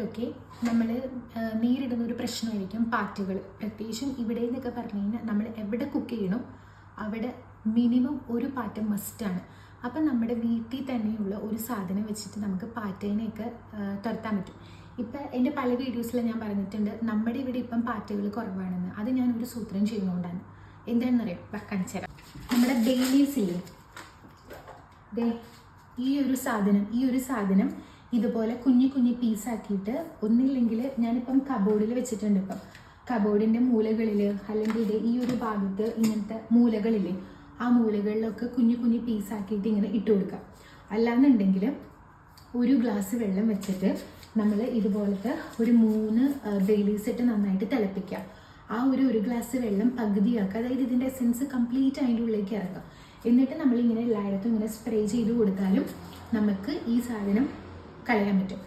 വീടുകളിലൊക്കെ നമ്മൾ നേരിടുന്ന ഒരു പ്രശ്നമായിരിക്കും പാറ്റകൾ. പ്രത്യേകിച്ചും ഇവിടെ എന്നൊക്കെ പറഞ്ഞു കഴിഞ്ഞാൽ നമ്മൾ എവിടെ കുക്ക് ചെയ്യണോ അവിടെ മിനിമം ഒരു പാറ്റ മസ്റ്റാണ്. അപ്പം നമ്മുടെ വീട്ടിൽ തന്നെയുള്ള ഒരു സാധനം വെച്ചിട്ട് നമുക്ക് പാറ്റേനെയൊക്കെ തുരത്താൻ പറ്റും. ഇപ്പം എൻ്റെ പല വീഡിയോസിൽ ഞാൻ പറഞ്ഞിട്ടുണ്ട് നമ്മുടെ ഇവിടെ ഇപ്പം പാറ്റകൾ കുറവാണെന്ന്. അത് ഞാനൊരു സൂത്രം ചെയ്യുന്നതുകൊണ്ടാണ്. എന്താണെന്നറിയാം, കാണിച്ചു തരാം. നമ്മുടെ ബെയിലീസില്ലേ, ഈ ഒരു സാധനം ഇതുപോലെ കുഞ്ഞു കുഞ്ഞു പീസാക്കിയിട്ട് ഒന്നില്ലെങ്കിൽ ഞാനിപ്പം കബോർഡിൽ വെച്ചിട്ടുണ്ട്. ഇപ്പം കബോർഡിൻ്റെ മൂലകളിൽ അല്ലെങ്കിൽ ഈ ഒരു ഭാഗത്ത് ഇങ്ങനത്തെ മൂലകളില്ലേ, ആ മൂലകളിലൊക്കെ കുഞ്ഞു കുഞ്ഞു പീസാക്കിയിട്ട് ഇങ്ങനെ ഇട്ട് കൊടുക്കുക. അല്ലാന്നുണ്ടെങ്കിൽ ഒരു ഗ്ലാസ് വെള്ളം വെച്ചിട്ട് നമ്മൾ ഇതുപോലത്തെ ഒരു 3 ബെയിലീസ് ഇട്ട് നന്നായിട്ട് തിളപ്പിക്കുക. ആ ഒരു ഗ്ലാസ് വെള്ളം പകുതിയാക്കുക, അതായത് ഇതിൻ്റെ എസെൻസ് കംപ്ലീറ്റ് അതിൻ്റെ ഉള്ളിലേക്ക് ഇറക്കുക. എന്നിട്ട് നമ്മളിങ്ങനെ എല്ലായിടത്തും ഇങ്ങനെ സ്പ്രേ ചെയ്ത് കൊടുത്താലും നമുക്ക് ഈ സാധനം കളയാൻ പറ്റും.